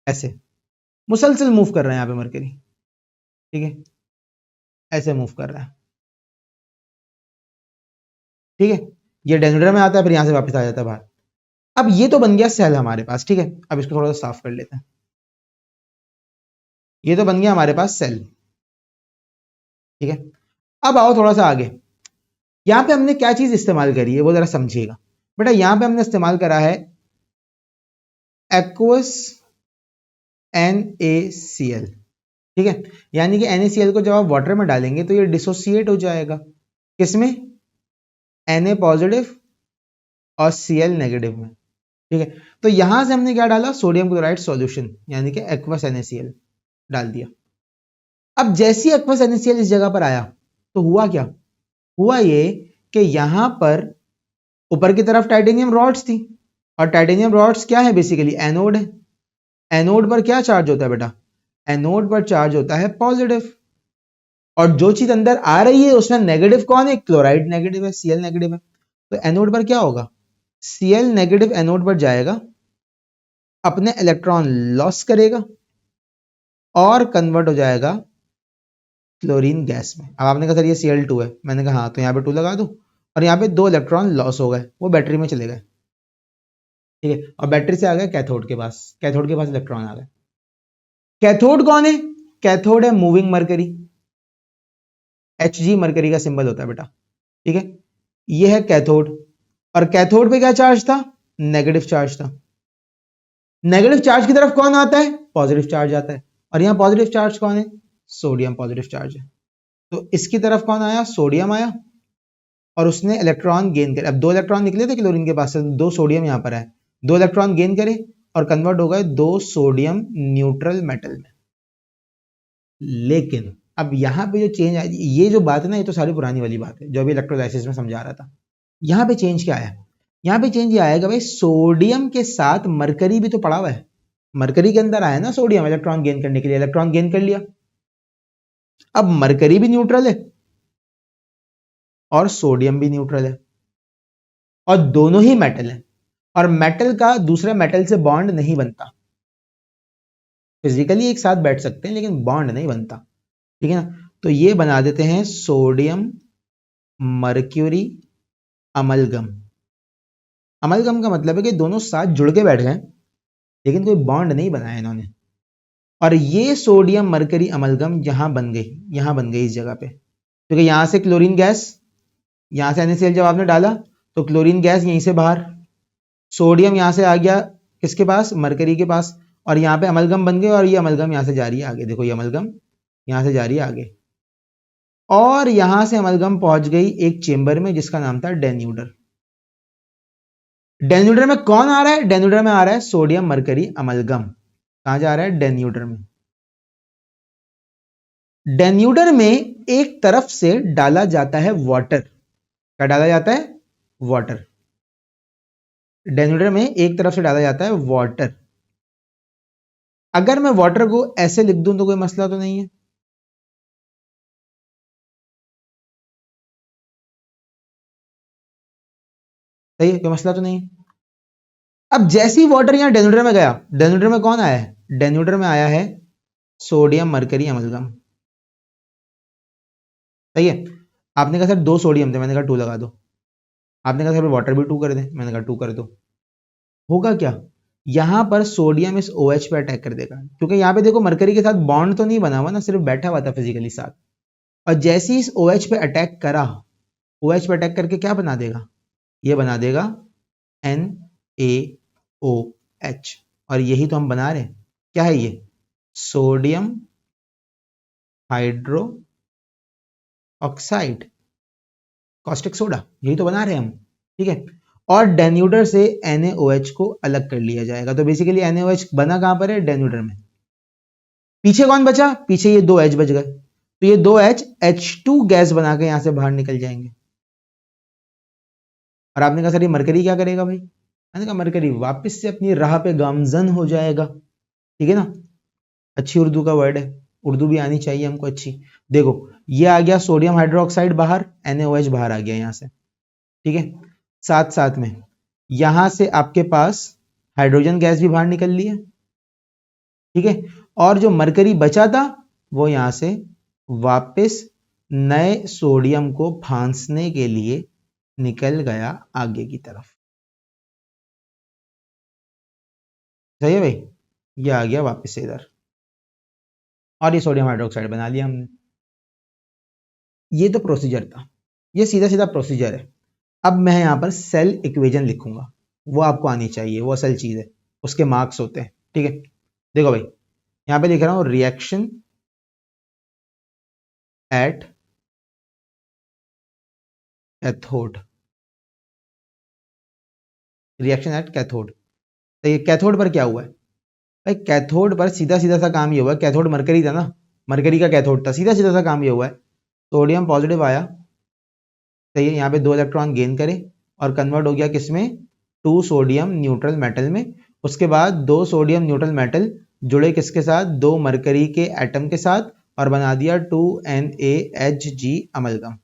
Speaker 1: ऐसे, मुसलसल मूव कर रहा है यहां पे मरकरी, ठीक है, ऐसे मूव कर रहा है, ठीक है। ये डेन्यूडर में आता है, फिर यहां से वापस आ जाता है बाहर। अब ये तो बन गया सेल हमारे पास, ठीक है। अब इसको थोड़ा सा साफ कर लेते हैं। ये तो बन गया हमारे पास सेल, ठीक है। अब आओ थोड़ा सा आगे, यहां पे हमने क्या चीज इस्तेमाल करी है वो जरा समझिएगा बेटा। यहां पे हमने इस्तेमाल करा है एक्वस NaCl, ठीक है। यानी कि NaCl को जब आप वाटर में डालेंगे तो ये डिसोसिएट हो जाएगा, किसमें? Na पॉजिटिव और Cl नेगेटिव में, ठीक है। तो यहां से हमने क्या डाला, सोडियम क्लोराइड सॉल्यूशन, यानी कि एक्वस NaCl डाल दिया। अब जैसी एक्वस NaCl इस जगह पर आया तो हुआ क्या, हुआ ये कि यहां पर ऊपर की तरफ टाइटेनियम रॉड्स थी, और टाइटेनियम रॉड्स क्या है, बेसिकली एनोड है। एनोड पर क्या चार्ज होता है बेटा, एनोड पर चार्ज होता है पॉजिटिव, और जो चीज अंदर आ रही है उसमें नेगेटिव कौन है, क्लोराइड नेगेटिव है, Cl नेगेटिव है। तो एनोड पर क्या होगा, Cl नेगेटिव एनोड पर जाएगा, अपने इलेक्ट्रॉन लॉस करेगा और कन्वर्ट हो जाएगा क्लोरीन गैस में। अब आपने कहा सर ये Cl2 है, मैंने कहा हाँ, तो यहाँ पे 2 लगा दो, और यहाँ पे 2 इलेक्ट्रॉन लॉस हो गए, वो बैटरी में चले गए, ठीक है। और बैटरी से आ गए कैथोड के पास, कैथोड के पास इलेक्ट्रॉन आ गए। कैथोड कौन है, कैथोड है मूविंग मरकरी, Hg मरकरी का सिंबल होता है बेटा, ठीक है। ये है कैथोड, और कैथोड पे क्या चार्ज था, नेगेटिव चार्ज था। नेगेटिव चार्ज की तरफ कौन आता है, पॉजिटिव चार्ज आता है, और यहां पॉजिटिव चार्ज कौन है, सोडियम पॉजिटिव चार्ज है। तो इसकी तरफ कौन आया, सोडियम आया, और उसने इलेक्ट्रॉन गेन करे। अब 2 इलेक्ट्रॉन निकले थे क्लोरीन के पास से, 2 सोडियम यहां पर है, 2 इलेक्ट्रॉन गेन करे और कन्वर्ट हो गए 2 सोडियम न्यूट्रल मेटल में। लेकिन अब यहां पे जो चेंज आई, ये जो बात है ना, ये तो सारी पुरानी वाली बात है जो अभी इलेक्ट्रोलाइसिस में समझा रहा था। यहां पे चेंज क्या आया, यहां पे चेंज ये आएगा भाई, सोडियम के साथ मरकरी भी तो पड़ा हुआ है, मरकरी के अंदर आया ना सोडियम इलेक्ट्रॉन गेन करने के लिए, इलेक्ट्रॉन गेन कर लिया। अब मरकरी भी न्यूट्रल है और सोडियम भी न्यूट्रल है, और दोनों ही मेटल है, और मेटल का दूसरे मेटल से बॉन्ड नहीं बनता, फिजिकली एक साथ बैठ सकते हैं लेकिन बॉन्ड नहीं बनता, ठीक है ना। तो ये बना देते हैं सोडियम मर्क्यूरी अमलगम। अमलगम का मतलब है कि दोनों साथ जुड़ के बैठ गए लेकिन कोई बॉन्ड नहीं बनाया इन्होंने, और ये सोडियम मरकरी अमलगम यहां बन गई, यहां बन गई इस जगह पे, क्योंकि यहां से क्लोरीन गैस, यहां से NaCl जब आपने डाला तो क्लोरीन गैस यहीं से बाहर, सोडियम यहां से आ गया किसके पास, मरकरी के पास, और यहाँ पे अमलगम बन गए और ये अमलगम यहाँ से जा रही है आगे, देखो ये अमलगम यहाँ से जा रही है आगे, और यहां से अमलगम पहुंच गई एक चेंबर में जिसका नाम था डेन्यूडर। डेन्यूडर में कौन आ रहा है? डेन्यूडर में आ रहा है सोडियम मरकरी अमलगम। कहां जा रहा है? डेन्यूडर में। डेन्यूडर में एक तरफ से डाला जाता है वाटर। क्या डाला जाता है? वाटर। डेन्यूडर में एक तरफ से डाला जाता है वाटर। अगर मैं वाटर को ऐसे लिख दूं तो कोई मसला तो नहीं है? सही है, कोई मसला तो नहीं है। अब जैसे ही वाटर यहां डेन्यूडर में गया, डेन्यूडर में कौन आया है? डेन्यूडर में आया है सोडियम मरकरी अमलगम। सही है। आपने कहा सर 2 सोडियम थे, मैंने कहा 2 लगा दो। आपने कहा सर वाटर भी 2 कर दे, मैंने कहा 2 कर दो। होगा क्या? यहां पर सोडियम इस OH पे अटैक कर देगा, क्योंकि यहां पे देखो मरकरी के साथ बॉन्ड तो नहीं बना हुआ ना, सिर्फ बैठा हुआ था फिजिकली साथ। और जैसे ही इस OH पे अटैक करा, OH पे अटैक करके क्या बना देगा? ये बना देगा NaOH। और यही तो हम बना रहे हैं। क्या है ये? Sodium hydro oxide, caustic soda, यही तो बना रहे हैं हम। ठीक है। और डेन्यूडर से NaOH को अलग कर लिया जाएगा। तो बेसिकली NaOH बना कहां पर है? डेन्यूडर में। पीछे कौन बचा? पीछे ये 2 H बच गए, तो ये 2 H H2 गैस बना के यहां से बाहर निकल जाएंगे। और आपने कहा सर ये मरकरी क्या करेगा भाई? मैंने कहा मरकरी वापस से अपनी राह पे गामजन हो जाएगा। ठीक है ना? अच्छी उर्दू का वर्ड है, उर्दू भी आनी चाहिए हमको अच्छी। देखो ये आ गया सोडियम हाइड्रोक्साइड बाहर, NaOH बाहर आ गया यहां से। ठीक है। साथ साथ में यहां से आपके पास हाइड्रोजन गैस भी बाहर निकल ली है। ठीक है। और जो मरकरी बचा था वो यहां से वापस नए सोडियम को फांसने के लिए निकल गया आगे की तरफ। सही है भाई? ये आ गया वापस से इधर, और ये सोडियम हाइड्रोक्साइड बना लिया हमने। ये तो प्रोसीजर था, ये सीधा सीधा प्रोसीजर है। अब मैं यहां पर सेल इक्वेशन लिखूंगा, वो आपको आनी चाहिए, वो असल चीज है, उसके मार्क्स होते हैं। ठीक है। देखो भाई यहां पे लिख रहा हूं reaction at cathode. Reaction at cathode. तो ये कैथोड पर क्या हुआ है भाई? कैथोड पर सीधा सीधा सा काम ये हुआ है, कैथोड मरकरी था ना, मरकरी का कैथोड था, सीधा सीधा सा काम ये हुआ है, सोडियम पॉजिटिव आया, सही है, यहाँ पे 2 इलेक्ट्रॉन गेन करे और कन्वर्ट हो गया किसमें? 2 सोडियम न्यूट्रल मेटल में। उसके बाद 2 सोडियम न्यूट्रल मेटल जुड़े किसके साथ? 2 मरकरी के एटम के साथ, और बना दिया 2NaHg अमलगम।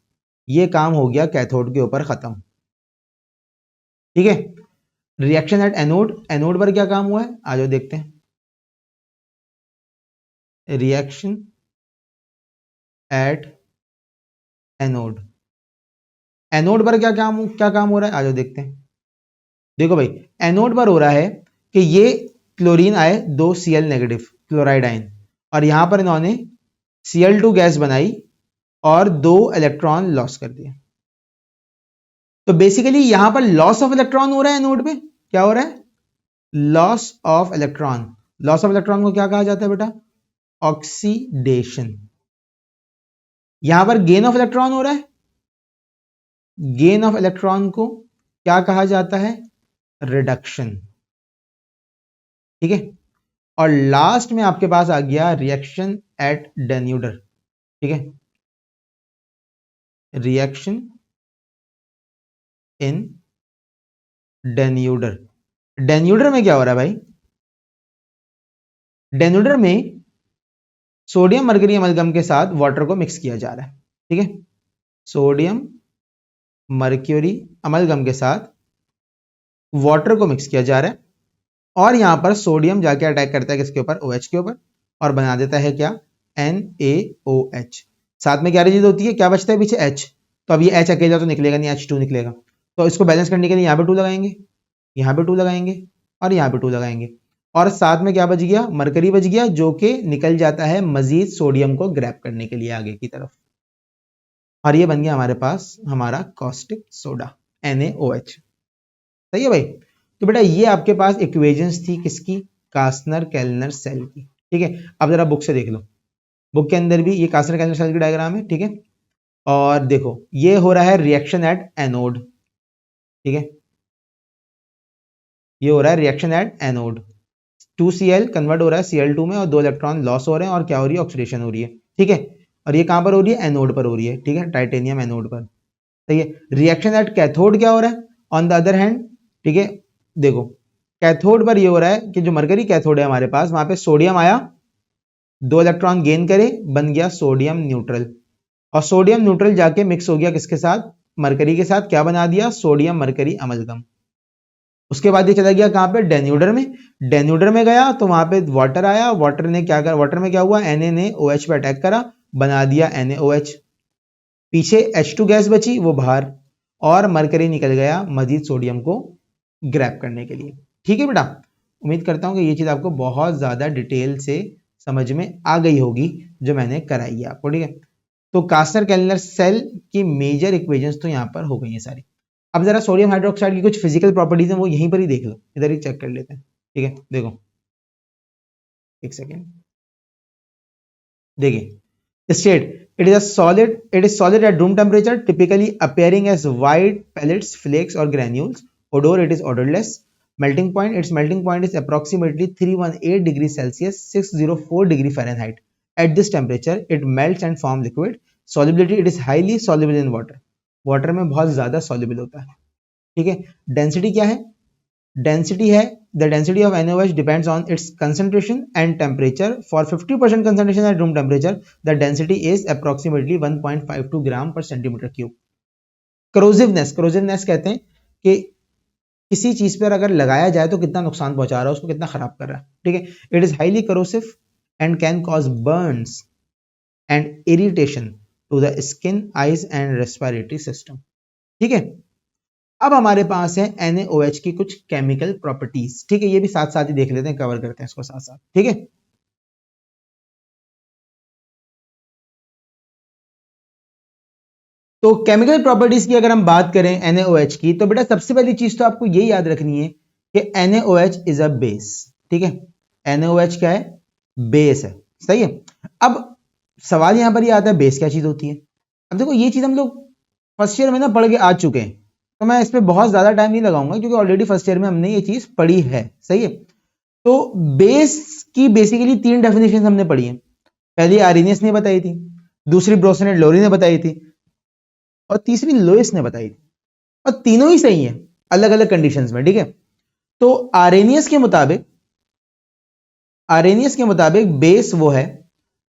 Speaker 1: ये काम हो गया कैथोड के ऊपर खत्म। ठीक है। रिएक्शन एट एनोड, एनोड पर क्या काम हुआ है? आ जाओ देखते हैं। रिएक्शन एट एनोड, एनोड पर क्या काम हो रहा है? आ जाओ देखते हैं। देखो भाई एनोड पर हो रहा है कि ये क्लोरीन आए 2 Cl नेगेटिव क्लोराइड आयन, और यहां पर इन्होंने Cl2 गैस बनाई और 2 इलेक्ट्रॉन लॉस कर दिया। तो बेसिकली यहां पर लॉस ऑफ इलेक्ट्रॉन हो रहा है एनोड में। क्या हो रहा है? Loss of electron. Loss of electron को क्या कहा जाता है बेटा? ऑक्सीडेशन। यहां पर गेन ऑफ इलेक्ट्रॉन हो रहा है, गेन ऑफ इलेक्ट्रॉन को क्या कहा जाता है? रिडक्शन। ठीक है। और लास्ट में आपके पास आ गया रिएक्शन एट डेन्यूडर। ठीक है। Reaction in डेन्यूडर। डेन्यूडर में क्या हो रहा है भाई? डेन्यूडर में सोडियम मरकरी अमलगम के साथ वाटर को मिक्स किया जा रहा है। ठीक है। सोडियम मर्क्यूरी अमलगम के साथ वाटर को मिक्स किया जा रहा है, और यहां पर सोडियम जाके अटैक करता है किसके ऊपर? OH के ऊपर, और बना देता है क्या? NaOH। साथ में क्या चीज होती है? क्या बचता है पीछे? H। तो अब ये H अकेला तो निकलेगा नहीं, H2 निकलेगा। तो इसको बैलेंस करने के लिए यहां पे 2 लगाएंगे, यहां पे 2 लगाएंगे, और यहां पे 2 लगाएंगे, और साथ में क्या बच गया? मरकरी बच गया, जो कि निकल जाता है मजीद सोडियम को ग्रैब करने के लिए आगे की तरफ। और ये बन गया हमारे पास हमारा कॉस्टिक सोडा NaOH। सही है भाई? तो बेटा ये आपके पास इक्वेशंस थी किसकी? कास्नर केल्नर सेल की। ठीक है, अब जरा बुक से देख लो, बुक के अंदर भी ये कास्नर केल्नर सेल की डायग्राम है। ठीक है, और देखो ये हो रहा है रिएक्शन एट एनोड। ठीक है, ये हो रहा है reaction at anode, 2Cl convert हो रहा है Cl2 में और 2 इलेक्ट्रॉन लॉस हो रहे हैं और क्या हो रही है, ऑक्सीडेशन हो रही है। ठीक है, और ये कहां पर हो रही है, एनोड पर हो रही है। ठीक है, टाइटेनियम एनोड पर। सही है, रिएक्शन एट कैथोड क्या हो रहा है, ऑन द अदर हैंड। ठीक है, देखो कैथोड पर ये हो रहा है कि जो मरकरी कैथोड है हमारे पास, वहां पे सोडियम आया, 2 इलेक्ट्रॉन गेन करे, बन गया सोडियम न्यूट्रल, और सोडियम न्यूट्रल जाके मिक्स हो गया किसके साथ, मरकरी के साथ, क्या बना दिया, सोडियम मरकरी अमलगम। उसके बाद ये चला गया कहां पे, डेन्यूडर में। डेन्यूडर में गया तो वहां पे वाटर आया, वाटर ने क्या करा, वाटर में क्या हुआ, Na ने OH पे अटैक करा, बना दिया NaOH। पीछे H2 गैस बची, वो बाहर, और मरकरी निकल गया मजीद सोडियम को ग्रैब करने के लिए। ठीक है बेटा, उम्मीद करता हूं कि ये चीज आपको बहुत ज्यादा डिटेल से समझ में आ गई होगी जो मैंने कराई है आपको। ठीक है, तो कास्नर केल्नर सेल की मेजर इक्वेशंस तो यहां पर हो गई हैं सारी। अब जरा सोडियम हाइड्रोक्साइड की कुछ फिजिकल प्रॉपर्टीज हैं, वो यहीं पर ही देख लो, इधर ही चेक कर लेते हैं। ठीक है, देखो एक सेकेंड, देखिए state it is a solid, it is solid at room temperature, typically appearing as white pellets, flakes or granules. Odor, it is odorless. Melting point, its melting point is approximately 318 degrees Celsius, 604 degree Fahrenheit. At this temperature it melts and form liquid. Solubility, it is highly soluble in water. Water में बहुत ज्यादा soluble होता है। ठीक है, डेंसिटी क्या है, डेंसिटी है the density of NaOH depends on its concentration and temperature. For 50% concentration at room temperature, the density is approximately 1.52 gram per centimeter cube. Corrosiveness, corrosiveness कहते हैं कि किसी चीज पर अगर लगाया जाए तो कितना नुकसान पहुंचा रहा है, उसको कितना खराब कर रहा है। ठीक है, it is highly corrosive and can cause burns and irritation to the skin, eyes and respiratory system. ठीक है, अब हमारे पास है NaOH की कुछ केमिकल प्रॉपर्टीज। ठीक है, ये भी साथ साथ ही देख लेते हैं, कवर करते हैं इसको साथ साथ। ठीक है, तो केमिकल प्रॉपर्टीज की अगर हम बात करें NaOH की, तो बेटा सबसे पहली चीज तो आपको ये याद रखनी है कि NaOH इज अ बेस। ठीक है, NaOH क्या है, बेस है। सही है, अब सवाल यहां पर ये आता है बेस क्या चीज होती है। अब देखो ये चीज हम लोग फर्स्ट ईयर में ना पढ़ के आ चुके हैं, तो मैं इस पर बहुत ज्यादा टाइम नहीं लगाऊंगा क्योंकि ऑलरेडी फर्स्ट ईयर में हमने ये चीज पढ़ी है। सही है, तो बेस की बेसिकली 3 डेफिनेशन हमने पढ़ी है। पहली आर्रेनियस ने बताई थी, दूसरी ब्रोसन एंड लोरी ने बताई थी, और तीसरी लोइस ने बताई थी, और तीनों ही सही है अलग अलग कंडीशंस में। ठीक है, तो आर्रेनियस के मुताबिक बेस वो है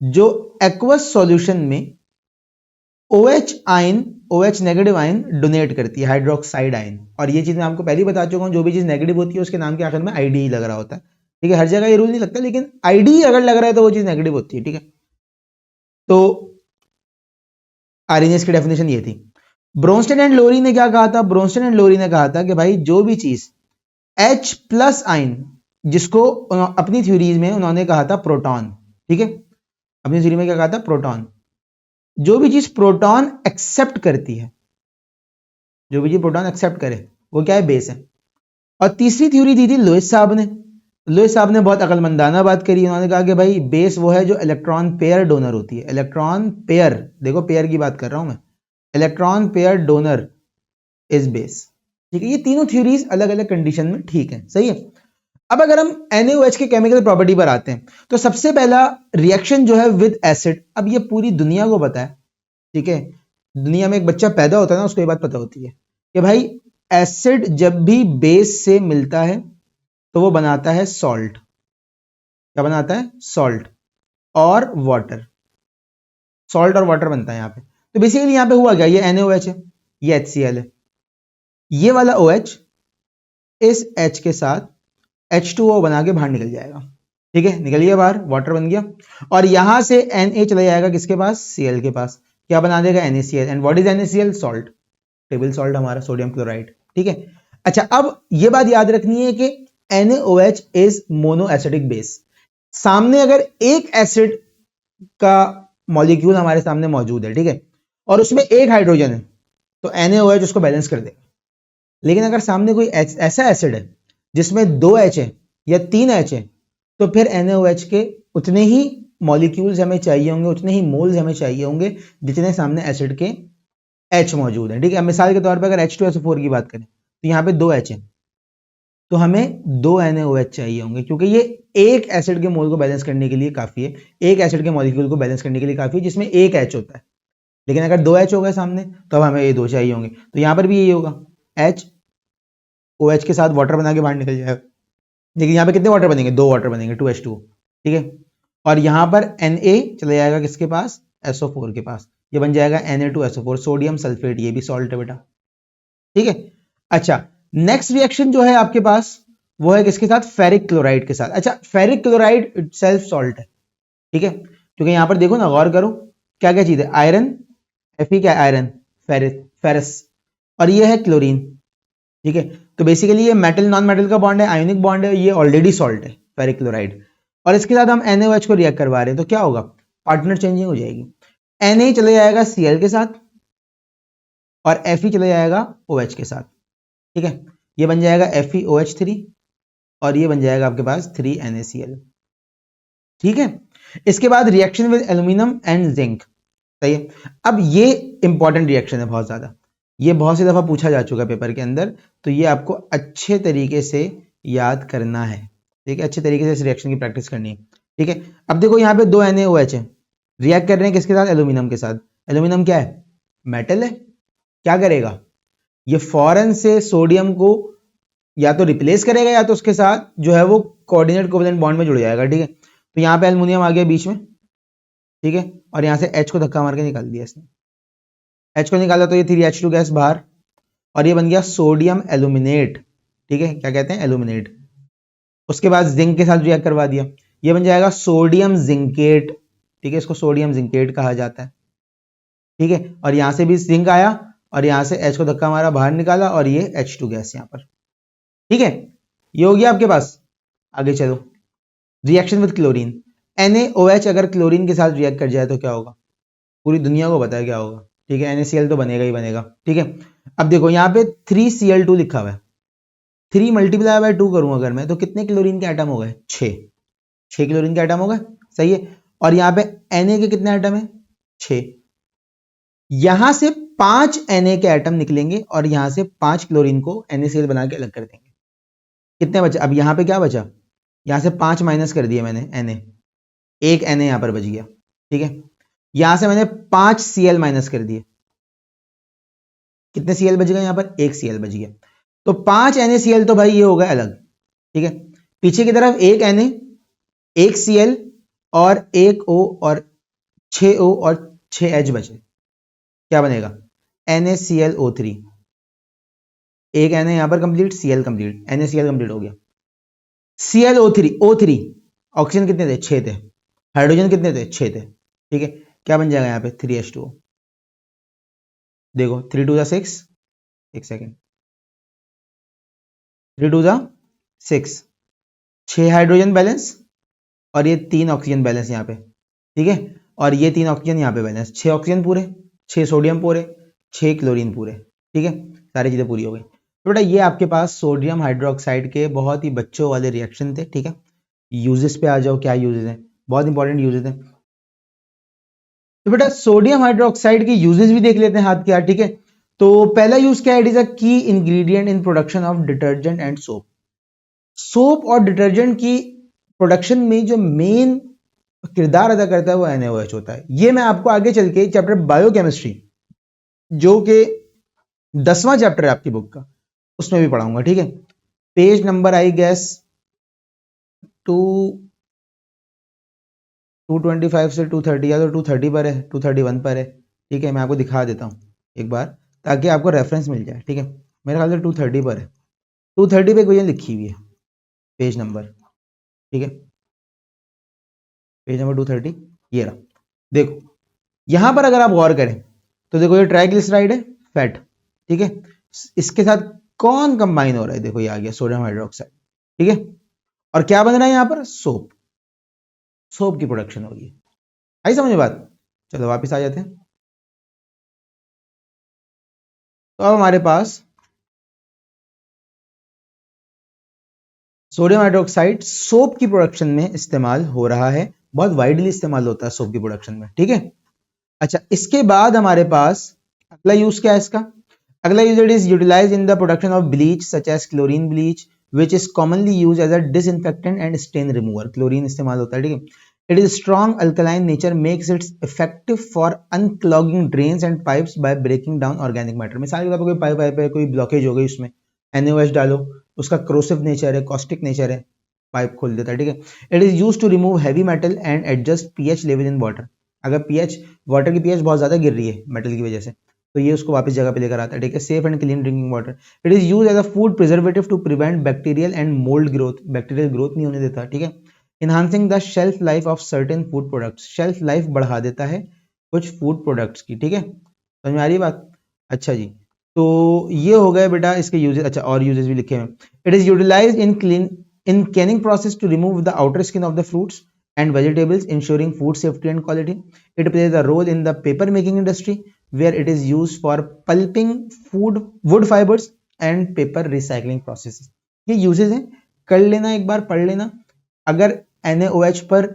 Speaker 1: जो एक्वस सॉल्यूशन में OH ion, OH negative ion donate करती है, हाइड्रोक्साइड आयन। और ये चीज मैं आपको पहले ही बता चुका हूं, जो भी चीज नेगेटिव होती है उसके नाम के आखिर में ID लग रहा होता है। ठीक है, हर जगह ये रूल नहीं लगता, लेकिन ID अगर लग रहा है तो वो चीज नेगेटिव होती है। ठीक है, तो आर्रेनियस की डेफिनेशन ये थी। ब्रोंस्टेड एंड लोरी ने क्या कहा था, ब्रोंस्टेड एंड लोरी ने कहा था कि भाई जो भी चीज H प्लस आयन, जिसको अपनी थ्योरीज में उन्होंने कहा था प्रोटॉन। ठीक है, अपनी थ्योरी में क्या कहा था, प्रोटॉन। जो भी चीज प्रोटॉन एक्सेप्ट करती है, जो भी चीज प्रोटॉन एक्सेप्ट करे, वो क्या है, बेस है। और तीसरी थ्योरी दी थी लुईस साहब ने। लुईस साहब ने बहुत अकलमंदाना बात करी, उन्होंने कहा कि भाई बेस वो है जो इलेक्ट्रॉन पेयर डोनर होती है। इलेक्ट्रॉन पेयर, देखो पेयर की बात कर रहा हूं मैं, electron pair donor is base. ठीक है, ये तीनों थ्योरीज अलग अलग कंडीशन में ठीक है। सही है, अब अगर हम NaOH के केमिकल प्रॉपर्टी पर आते हैं, तो सबसे पहला रिएक्शन जो है विद एसिड। अब ये पूरी दुनिया को पता है। ठीक है, दुनिया में एक बच्चा पैदा होता है ना, उसको ये बात पता होती है कि भाई एसिड जब भी बेस से मिलता है तो वो बनाता है सॉल्ट। क्या बनाता है, सॉल्ट और वाटर, सॉल्ट और वाटर बनता है यहां पे। तो बेसिकली यहां पे हुआ क्या, ये NaOH है, ये HCl है, ये वाला OH इस H के साथ H2O बना के बाहर निकल जाएगा। ठीक है, निकल गया बाहर, वाटर बन गया, और यहां से Na चला जाएगा किसके पास, Cl के पास। क्या बना देगा, NaCl। And what is NaCl, salt, table salt हमारा, सोडियम क्लोराइड। ठीक है, अच्छा अब यह बात याद रखनी है कि NaOH is mono acidic base. सामने अगर एक एसिड का मॉलिक्यूल हमारे सामने मौजूद है, ठीक है, और उसमें एक हाइड्रोजन है, तो NaOH उसको बैलेंस कर देगा। लेकिन अगर सामने कोई ऐसा एसिड है जिसमें 2 H है या 3 H है, तो फिर NaOH के उतने ही मॉलिक्यूल्स हमें चाहिए होंगे, उतने ही मोल्स हमें चाहिए होंगे जितने सामने एसिड के H मौजूद है। ठीक है, मिसाल के तौर पर अगर H2SO4 की बात करें तो यहाँ पे 2 H है, तो हमें 2 NaOH चाहिए होंगे, क्योंकि ये एक एसिड के मोल को बैलेंस करने के लिए काफी है, एक एसिड के मॉलिक्यूल को बैलेंस करने के लिए काफी है जिसमें एक H होता है। लेकिन अगर 2 H हो गए सामने तो अब हमें ये 2 चाहिए होंगे, तो यहाँ पर भी यही होगा, H OH के साथ वाटर बना के बाहर निकल जाएगा। लेकिन यहाँ पे कितने वाटर बनेंगे, 2 वाटर बनेंगे, 2H2O। ठीक है, और यहाँ पर Na चला जाएगा किसके पास, SO4 के पास, ये बन जाएगा Na2SO4, सोडियम सल्फेट, ये भी सॉल्ट है बेटा। ठीक है, अच्छा नेक्स्ट रिएक्शन जो है आपके पास वो है किसके साथ, फेरिक क्लोराइड के साथ। अच्छा, फेरिक क्लोराइड इटसेल्फ सॉल्ट है। ठीक है, क्योंकि यहां पर देखो ना, गौर करो क्या क्या चीज है, आयरन, Fe क्या आयरन, फेरस, और ये है क्लोरीन। ठीक है, तो बेसिकली ये मेटल नॉन मेटल का बॉन्ड है, आयोनिक बॉन्ड है, ये ऑलरेडी सॉल्ट है फेरिक क्लोराइड, और इसके साथ हम NaOH को रिएक्ट करवा रहे हैं, तो क्या होगा, पार्टनर चेंजिंग हो जाएगी। Na चले जाएगा Cl के साथ और Fe चले जाएगा OH के साथ। ठीक है, ये बन जाएगा FeOH3 और ये बन जाएगा आपके पास 3NaCl। ठीक है, इसके बाद reaction with aluminium and zinc. सही है, अब ये इंपॉर्टेंट रिएक्शन है बहुत ज्यादा, ये बहुत सी दफा पूछा जा चुका है पेपर के अंदर, तो ये आपको अच्छे तरीके से याद करना है। ठीक है, अच्छे तरीके से इस रिएक्शन की प्रैक्टिस करनी है। ठीक है, अब देखो यहाँ पे 2 NaOH है, रिएक्ट कर रहे हैं किसके साथ, एल्यूमिनियम के साथ। एल्यूमिनियम क्या है, मेटल है, क्या करेगा, ये फौरन से सोडियम को या तो रिप्लेस करेगा या तो उसके साथ जो है वो कोऑर्डिनेट कोवेलेंट बॉन्ड में जुड़ जाएगा। ठीक है, तो यहाँ पे एल्युमिनियम आ गया बीच में। ठीक है, और यहाँ से H को धक्का मार के निकाल दिया इसने, H को निकाला तो ये 3H2 गैस बाहर, और ये बन गया सोडियम एल्यूमिनेट। ठीक है, क्या कहते हैं, एल्यूमिनेट। उसके बाद जिंक के साथ रिएक्ट करवा दिया, ये बन जाएगा सोडियम जिंकेट। ठीक है, इसको सोडियम जिंकेट कहा जाता है। ठीक है, और यहां से भी जिंक आया और यहां से H को धक्का मारा, बाहर निकाला, और ये H2 गैस यहाँ पर। ठीक है, ये हो गया आपके पास। आगे चलो, रिएक्शन विद क्लोरीन। NaOH अगर क्लोरीन के साथ रिएक्ट कर जाए तो क्या होगा, पूरी दुनिया को पता है क्या होगा। ठीक है, NaCl तो बनेगा ही बनेगा। ठीक है, अब देखो यहाँ पे 3Cl2 लिखा हुआ है, 3 मल्टीप्लाई बाय 2 करूं अगर मैं, तो कितने क्लोरीन के एटम हो गए, 6 क्लोरीन के एटम हो गए। सही है, और यहाँ पे Na के कितने एटम है, 6। यहां से 5 Na के एटम निकलेंगे और यहां से 5 क्लोरीन को NaCl बना के अलग कर देंगे। कितने बचे, अब यहाँ पे क्या बचा, यहां से 5 माइनस कर दिए मैंने, Na, एक Na यहां पर बच गया। ठीक है, यहां से मैंने 5 Cl माइनस कर दिए, कितने Cl बच गए, यहां पर 1 Cl बच गया, तो 5 NaCl तो भाई ये हो गए अलग। ठीक है, पीछे की तरफ एक Na, एक Cl और एक O और 6 O और 6 H बचे, क्या बनेगा, NaClO3। एक Na यहां पर complete, Cl complete, NaCl complete हो गया। ClO3, O3, ऑक्सीजन कितने थे, 6 थे, हाइड्रोजन कितने थे, 6 थे। ठीक है, क्या बन जाएगा यहाँ पे, 3H2O। देखो 3 2 6, एक सेकेंड, 3 2 6, 6 हाइड्रोजन बैलेंस और ये 3 ऑक्सीजन बैलेंस यहाँ पे। ठीक है, और ये 3 ऑक्सीजन यहाँ पे बैलेंस, 6 ऑक्सीजन पूरे, 6 सोडियम पूरे, 6 क्लोरीन पूरे। ठीक है, सारी चीजें पूरी हो गई। तो बेटा ये आपके पास सोडियम हाइड्रोक्साइड के बहुत ही बच्चों वाले रिएक्शन थे। ठीक है, यूजेस पे आ जाओ, क्या यूजेस हैं, बहुत इंपॉर्टेंट यूजेस हैं। तो बेटा सोडियम हाइड्रोक्साइड के यूजेस भी देख लेते हैं हाथ के हाथ। ठीक है, तो पहला यूज क्या है, इट इज अ की ingredient in production of detergent and soap. Soap और डिटर्जेंट की प्रोडक्शन में जो मेन किरदार अदा करता है वो NaOH होता है। ये मैं आपको आगे चल के चैप्टर बायोकेमिस्ट्री, जो कि 10वां चैप्टर है आपकी बुक का, उसमें भी पढ़ाऊंगा। ठीक है, पेज नंबर आई गेस 225 से 230, या तो 230 पर है, 231 पर है। ठीक है, मैं आपको दिखा देता हूँ एक बार ताकि आपको रेफरेंस मिल जाए। ठीक है, मेरे ख्याल से 230 पर है, 230 पे क्वेश्चन लिखी हुई है, पेज नंबर। ठीक है, पेज नंबर 230 ये रहा। देखो यहां पर अगर आप गौर करें तो देखो ये ट्राइग्लिसराइड है, फैट। ठीक है, इसके साथ कौन कंबाइन हो रहा है, देखो ये आ गया सोडियम हाइड्रोक्साइड। ठीक है, और क्या बन रहा है यहां पर, सोप, सोप की प्रोडक्शन होगी। आई समझ में बात, चलो वापस आ जाते हैं। तो अब हमारे पास सोडियम हाइड्रोक्साइड सोप की प्रोडक्शन में इस्तेमाल हो रहा है, बहुत वाइडली इस्तेमाल होता है सोप की प्रोडक्शन में, ठीक है। अच्छा, इसके बाद हमारे पास अगला यूज क्या है इसका? अगला use, it is utilize in the production of bleach such as chlorine bleach which is commonly use as a disinfectant and stain remover. Chlorine इस्तेमाल होता है, ठीक है। It is strong alkaline nature makes its effective for unclogging drains and pipes by breaking down organic matter. मिसाल के तौर पर कोई पाइप है, कोई ब्लॉकेज हो गई, उसमें NaOH डालो, उसका क्रोसिव नेचर है, कॉस्टिक नेचर है, पाइप खोल देता है, ठीक है। It is use to remove heavy metal and adjust pH level in water. अगर पीएच, वाटर की पीएच बहुत ज्यादा गिर रही है मेटल की वजह से, तो ये उसको वापस जगह पे लेकर आता है, ठीक है। Safe and clean drinking water. It is use as a food preservative to prevent bacterial and mould growth. Bacterial growth नहीं होने देता, ठीक है। Enhancing the shelf life of certain food products. Shelf life बढ़ा देता है कुछ फूड प्रोडक्ट्स की, ठीक है। समझ में आ रही बात? अच्छा जी, तो ये हो गया बेटा इसके यूजेस। अच्छा, और यूजेस भी लिखे हैं। It is utilized in canning process to remove the outer skin of the fruits and vegetables, ensuring food safety and quality. It plays a role in the paper making industry, where it is used for pulping wood fibers and paper recycling processes. ये यूजेस हैं, कर लेना, एक बार पढ़ लेना। अगर NaOH पर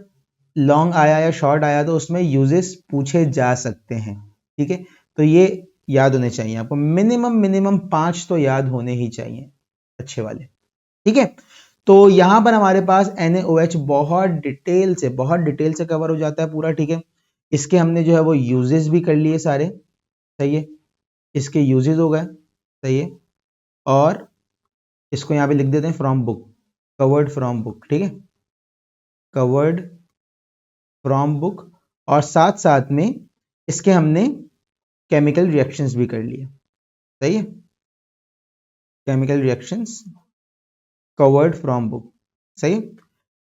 Speaker 1: लॉन्ग आया या शॉर्ट आया तो उसमें यूजेस पूछे जा सकते हैं, ठीक है। तो ये याद होने चाहिए आपको, मिनिमम 5 तो याद होने ही चाहिए अच्छे वाले, ठीक है। तो यहां पर हमारे पास NaOH बहुत डिटेल से कवर हो जाता है पूरा, ठीक है। इसके हमने जो है वो यूजेस भी कर लिए सारे, सही है। इसके यूजेस हो गए, सही है। और इसको यहां पे लिख देते हैं from book, covered from book, ठीक है, कवर्ड फ्रॉम बुक। और साथ साथ में इसके हमने केमिकल रिएक्शंस भी कर लिए, सही है। Chemical reactions covered from book, सही है।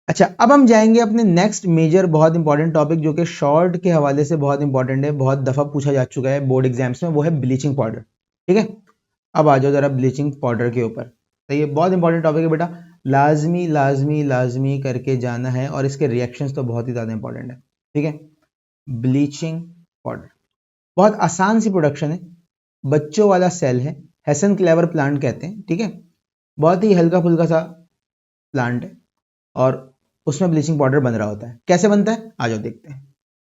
Speaker 1: अच्छा, अब हम जाएंगे अपने नेक्स्ट मेजर बहुत इंपॉर्टेंट टॉपिक, जो कि शॉर्ट के हवाले से बहुत इंपॉर्टेंट है, बहुत दफा पूछा जा चुका है बोर्ड एग्जाम्स में, वो है ब्लीचिंग पाउडर, ठीक है। अब आ जाओ जरा ब्लीचिंग पाउडर के ऊपर, सही है। बहुत इंपॉर्टेंट टॉपिक है बेटा, लाजमी करके जाना है, और इसके रिएक्शंस तो बहुत ही ज्यादा इंपॉर्टेंट है, ठीक है। ब्लीचिंग पाउडर बहुत आसान सी प्रोडक्शन है, बच्चों वाला सेल है, हेसन क्लेवर प्लांट कहते हैं, ठीक है। बहुत ही हल्का फुल्का सा प्लांट है, और उसमें ब्लीचिंग पाउडर बन रहा होता है। कैसे बनता है, आ जाओ देखते हैं।